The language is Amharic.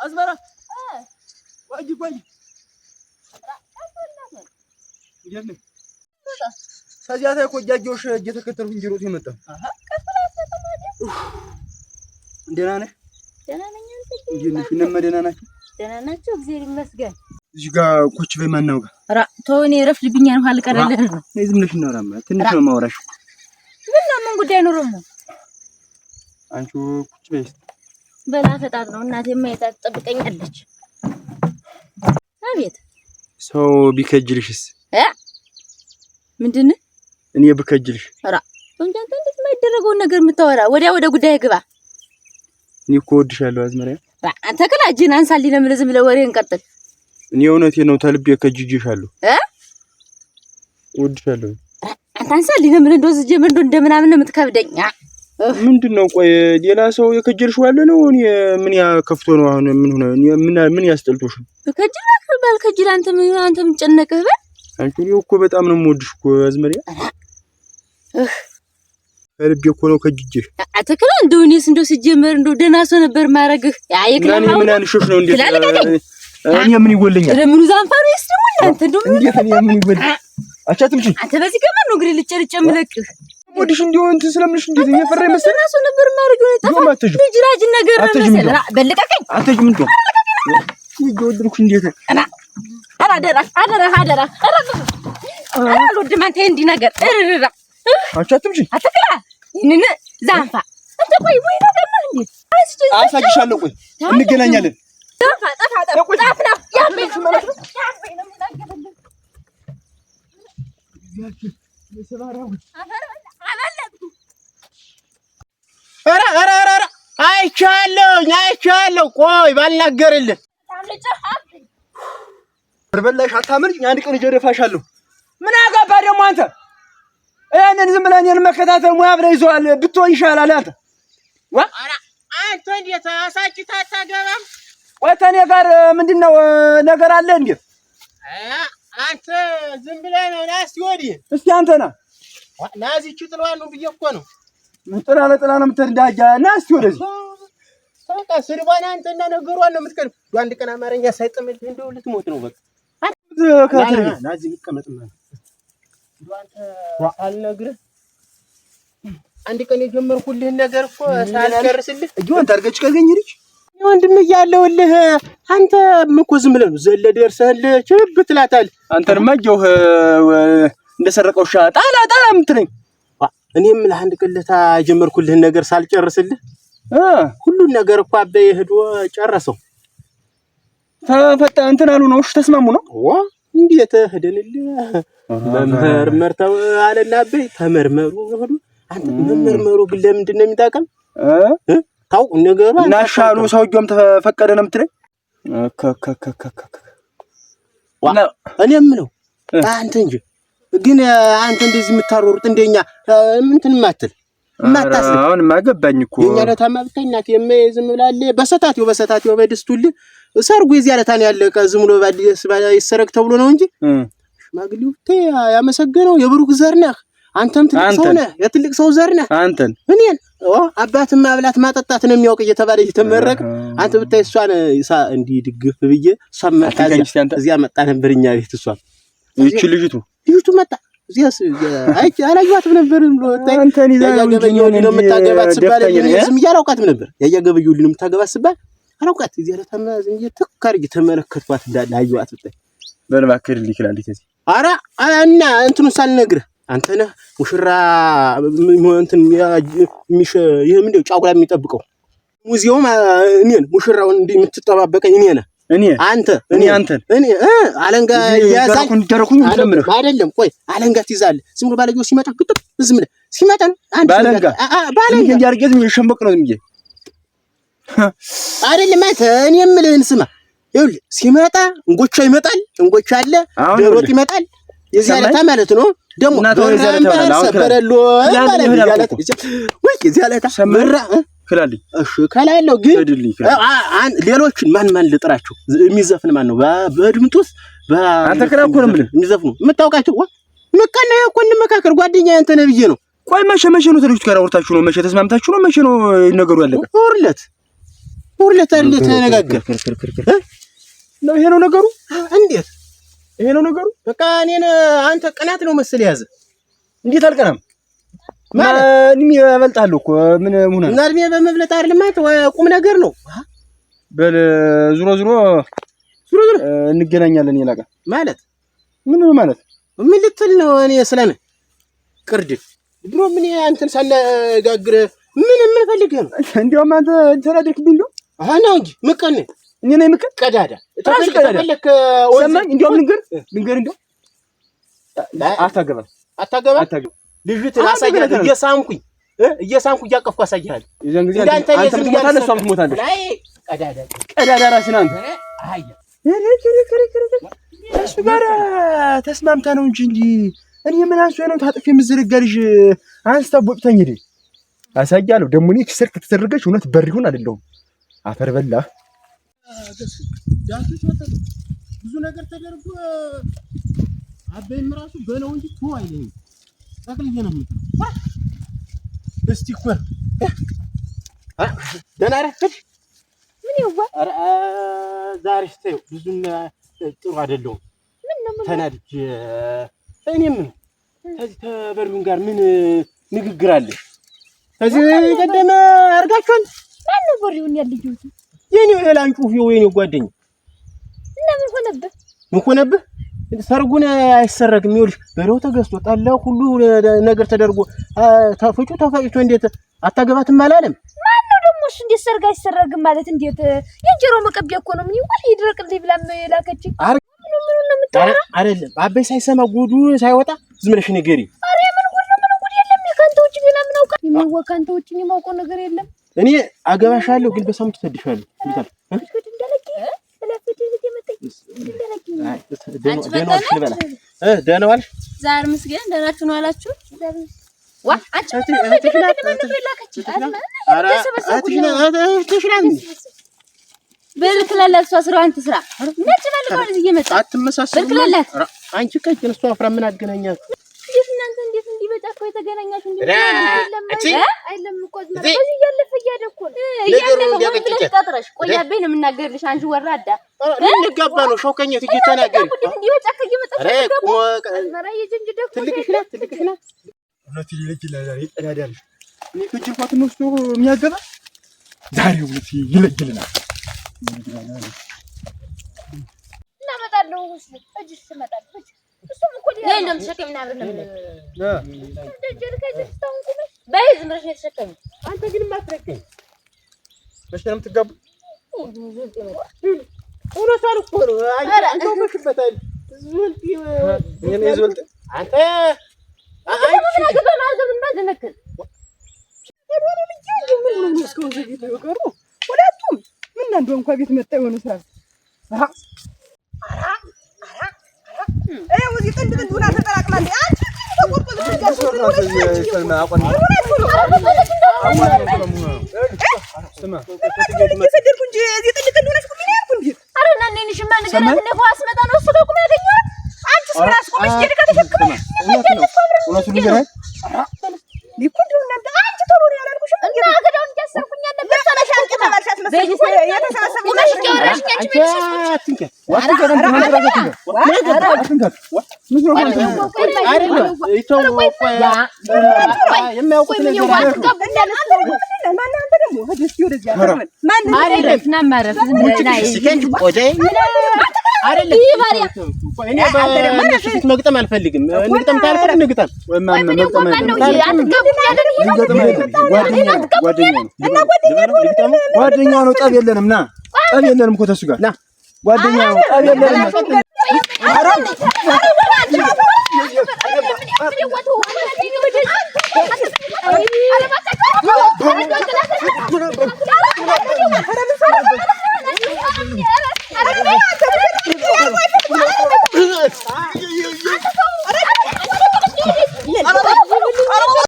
أزمرة واجي جنب سجاته كو جاجوش እየተከተልኩ እንጀሮት የመጣው ደህና ነህ? ደህና ነኝ። እንዴት ነህ? ደህና ናችሁ? ደህና ናችሁ? እግዚአብሔር ይመስገን። እዚህ ጋር ቁጭ በይ። ማናው ጋር ኧረ ተው፣ እኔ ረፍድብኛል። ውሃ ልቀረልህ ነው። ነይ ዝም ብለሽ እናውራ። ትንሽ ነው የማወራሽ። ምን ጉዳይ ኖሮ ነው? አንቺ ቁጭ በይ። በላ ፈጣጥ ነው እናቴ ማየት ትጠብቀኛለች። አቤት ሰው ቢከጅልሽስ? ምንድነው? እኔ ብከጅልሽ? ኧረ እንዴት የማይደረገውን ነገር የምታወራ? ወደ ጉዳይ ግባ። እኔ እኮ እወድሻለሁ አዝመሪያ። አንተ ከላጅን አንሳልኝ ነው የምልህ። ዝም ብለህ ወሬን ቀጥል። እኔ እውነቴን ነው ተልቤ ከጅጅሻለሁ። እወድሻለሁ። አንተ አንሳልኝ ነው የምልህ። እንደው ዝጀ እንደምናምን ነው የምትከብደኝ። ምንድነው? ቆይ ሌላ ሰው የከጀልሽው አለ ነው? እኔ ምን ያከፍቶ ነው አሁን? ምን ሆነ? ምን ያስጠልቶሽ ነው? ከጅልክ ባልከጅል አንተ ምን ጨነቀህ? በል አንቺ ነው እኮ በጣም ነው የምወድሽ እኮ አዝመሪያ። ልቤ እኮ ነው ከጅጅሽ። አተከለ እንደውኔስ እንደው ሲጀመር እንደው ደህና ሰው ነበር ማረግህ። ያየከለ ምን አንሽሽ ነው? እንዴት እኔ ምን ይጎለኛል? ለምኑ ዛንፋሩ ይስደሙ አንተ እንደው እንዴት እኔ ምን ይጎለኛል? አቻትምጪ አንተ በዚህ ገመን ነው ግሬ ልጨርጨ ምለቅህ ወዲሽ እንደው እንትን ስለምልሽ እንዴት እየፈራ ይመስል ደህና ሰው ነበር ማረግህ። ጠፋ ልጅራጅ ነገር ነው መሰለህ። በልቀቀኝ አትጅም እንዴ ይጎድልኩ እንዴት አደራ አልወድም አንተ እንዲህ ነገር እርራ አቻትምጪ አትክላ ይሄንን ዛንፋ አንተ ቆይ ወይ ነገር ነው እንዴ? አሳጅሻለሁ። ቆይ እንገናኛለን። ጠፋ ነው ያበይ ነው ምናገበልህ የሰባራው ኧረ አይቻለሁ። ቆይ ባልናገርልህ በርበላሽ አታምልኝ። አንድ ቀን ጀረፋሻለሁ። ምን አገባ ደግሞ አንተ? እኔን ዝም ብለህ እኔን መከታተል ሙያ ብለህ ይዘዋል ብትሆን ይሻላል። አንተ እንዴት አሳጭታ አታገባም? ቆይ ከእኔ ጋር ምንድነው ነገር አለ እንዴ? አንተ ዝም ብለህ ነው። ና እስኪ ወዲህ እስኪ አንተ ና እዚህች ጥለዋል ነው ብዬሽ እኮ ነው። ምን ጥላ ነው የምትርዳጃ? ና እስኪ ወደዚህ በቃ ስርባና አንተና ነገሯን ነው የምትቀርብ። አንድ ቀን አማርኛ ሳይጠመድህ እንደው ልትሞት ነው። በቃ ና እዚህ ልትቀመጥ ማለት አንተ አልነግርህ። አንድ ቀን የጀመርኩልህን ነገር እኮ ሳልጨርስልህ እጁን ታርገጭ ካገኘልሽ ወንድም እያለሁልህ አንተ እኮ ዝም ብለህ ነው ዘለ ደርሰህልህ ችብ ትላታለህ። አንተንማ እጆህ እንደሰረቀው ሻ ጣላ የምትለኝ እኔም ለአንድ ቀን ለታ የጀመርኩልህን ነገር ሳልጨርስልህ ሁሉን ነገር እኮ አበይ ሄዶ ጨረሰው። ተፈታ እንትን አሉ ነው። እሺ ተስማሙ ነው? እንዴት ሄደንልህ መመርመር ተው አለና አበይ ተመርመሩ ሄዱ። አንተ መመርመሩ ግን ለምንድን ነው የሚጠቅም? ታው ነገሩ ናሻሉ ሰውየውም ተፈቀደ ነው የምትለኝ? እኔም ነው አንተ እንጂ ግን አንተ እንደዚህ የምታሮሩት እንደኛ እንትን ማትል ማታስል አሁን ማገባኝ እኮ የኛ ለታማ ብታይ እናት የማይዝም ብላለ በሰታቴው በድስቱል ሰርጉ የዚያ ለታን ያለቀ ዝም ብሎ ባዲስ ይሰረቅ ተብሎ ነው እንጂ ሽማግሌው ያመሰገነው የብሩክ ዘር ነህ። አንተም ትልቅ ሰው ነህ፣ የትልቅ ሰው ዘር ነህ። አንተን እኔን አባትም ማብላት ማጠጣት ነው የሚያውቅ እየተባለ እየተመረቀ አንተ ብታይ እሷን እንዲህ ድግፍ ብዬ እሷም መጣ እዚያ መጣ ነበርኛ ቤት እሷም ይቺ ልጅቱ መጣ እዚያስ አላየኋትም ነበር ብሎ ታይ አንተን ያያገበዩልኝ ነው የምታገባት ሲባል ዝም እያላውቃትም ነበር። ያያገበዩልኝ ነው የምታገባት ሲባል አላውቃት እዚያ ለታማ ዝም እየተካር እየተመለከትኳት እንዳላየኋት ብታይ በልባከር ይልካል እንዴ? ኧረ እና እንትኑን ሳልነግርህ አንተ ነህ ሙሽራ እንትን ይሄ ምንድነው ጫጉላ የሚጠብቀው ሙዚየም እኔን ሙሽራውን እንዲህ የምትጠባበቀኝ እኔ ነህ። አንተን አለንጋ ያዛኝ እንደረኩኝ ምንድነው? አይደለም ቆይ አለንጋ ትይዛለህ። ዝም ብሎ ባለጌው ሲመጣ ግጥም ዝም ብለህ ሲመጣ አንድ ባለንጋ ያርገዝ ሸምበቅ ነው ዝም ብዬ አይደለም አንተ እኔ የምልህን ስማ። ይኸውልህ ሲመጣ እንጎቻ ይመጣል፣ እንጎቻ አለ ደሮት ይመጣል። የዚያ ለታ ማለት ነው ደግሞ ሰበረሎ ወይ የዚያ ለታ ሰመራ ክላልኝ እሺ ከላለው ግን ሌሎችን ማን ልጥራቸው? የሚዘፍን ማን ነው? በድምጡስ አንተ ክራኮ ነው ማለት የሚዘፍኑ የምታውቃቸው መቀና ያኮን መካከር ጓደኛ አንተ ነብዬ ነው። ቆይ መቼ ነው ተልጅት ጋር አውርታችሁ ነው? መቼ ተስማምታችሁ ነው? መቼ ነው ነገሩ ያለቀ? ወርለት ሁለት እንዴት ተነጋገር ነው ይሄ ነው ነገሩ እንዴት ይሄ ነው ነገሩ በቃ እኔን አንተ ቅናት ነው መስል ያዘ እንዴት አልቀናም ማለት እኔ እበልጣለሁ እኮ ምን ሆነ እና እድሜ በመብለጥ አይደለም ማለት ቁም ነገር ነው በል ዙሮ እንገናኛለን ይላቃ ማለት ምን ነው ማለት ምን ልትል ነው እኔ ስለነ ቅርድ ድሮ ምን አንተን ሳነጋግር ምን ፈልገህ ነው እንዴውም አንተ ተናደርክብኝ ነው ነው እንጂ ምቀን እኔ ነኝ ምቀን ቀዳዳ ተፈልክ ሰማኝ እንዴውም ልንገር እንደው አታገባ ልጅት አሳያለሁ እየሳምኩ እያቀፍኩ አሳያለሁ ይዘን ጊዜ አንተ ትሞታለህ እሷም ትሞታለች ላይ ቀዳዳ ራስህን አንተ አያ እሱ ጋር ተስማምታ ነው እንጂ እኔ ምን አንሶ ነው ታጥፍ የምዝረጋ ልጅ አንስታ ቦጥተኝ ሄደ አሳያለሁ ደግሞ እኔ ክስር ከተደረገች እውነት በር ይሁን አይደለም አፈር በላህ ዳንቱ ብዙ ነገር ተደርጎ አበይም ራሱ በለው እንጂ ቱ አይለኝ ታክልዬ ነው የምትለው እስቲ እኮ ደህና ረፍሽ ምን ይዋ ዛሬ ስተው ብዙም ጥሩ አይደለም ተናድጄ እኔም ከዚህ ተበሩን ጋር ምን ንግግር አለ ከዚህ ቀደም አርጋችኋል ማን ነው በሪውን ያልልጁት የኔው የላንጩ የኔው ጓደኛ እና ምን ሆነብህ ሰርጉን አይሰረግም ይኸውልሽ በሬው ተገዝቶ ጠላው ሁሉ ነገር ተደርጎ ተፈጭቶ እንዴት አታገባትም አላለም ማን ነው ደግሞ እሱ እንዴት ሰርግ አይሰረግም ማለት እንዴት የእንጀራው መቀቢያ እኮ ነው ምን ይወል ይድረቅልኝ ብላም የላከች ምን ነው የምታወራ አይደለም አበይ ሳይሰማ ጉዱ ሳይወጣ ዝም ብለሽ ንገሪ አሬ ምን ጉድ የለም የካንተውጭ ምን አምናውቃ የሚወካንተውጭ የማውቀው ነገር የለም እኔ አገባሻለሁ ግን በሳምንት ተድሻለሁ ይላል ደህና ዋልሽ ዛሬ ምስገን ደህናችሁ ነው አላችሁ ዋ አንቺ በል ትላለች እሷ ስራዋን ትስራ ነጭ በል ማለት እየመጣ አትመሳሰሉ ትላለች አንቺ ቀጭን እሷ አፍራ ምን አገናኛት እናንተ እንዴት እንዲበጫ እኮ የተገናኛችሁ እንዴ አይለም እኮ ማለት በዚህ ያለፈ እያደኩ ነው ተጥረሽ ቆያቤ ነው የምናገርልሽ አንቺ ወራዳ እንገባ ነው ሾከኛ ትተናገሪ እንዲበጫ ከየመጣ ትልቅሽና እውነት ይለጅላል ዛሬ ጠዳዳልሽ እኔ ከጅፋት መስቶ የሚያገባ ዛሬ እውነት ይለጅልናል እናመጣለሁ እጅሽ ትመጣለች እሱም እኮ ለምን ተሸከምና አብረን በይ ዝም ብለሽ ተሸከሚ አንተ ግን ማትረከኝ መቼ ነው የምትጋቡ እውነቷን እኮ ነው አንተ ወሽበታል ዝልጥ አንተ ምን አገባ ማዘብን ማዘነከል ሁለቱም ምን እንደው እንኳን ቤት መጣ የሆነ ሰዓት እዚህ ጥንድ ሆና ተጠራቅማለች አንቺ ተቆርጦ መግጠም አልፈልግም እንግጠም ታልከ እንግጠም ጓደኛ ነው ጠብ የለንም ና ጠብ የለንም እኮ ተሱ ጋር ና ጓደኛ ነው ጠብ የለንም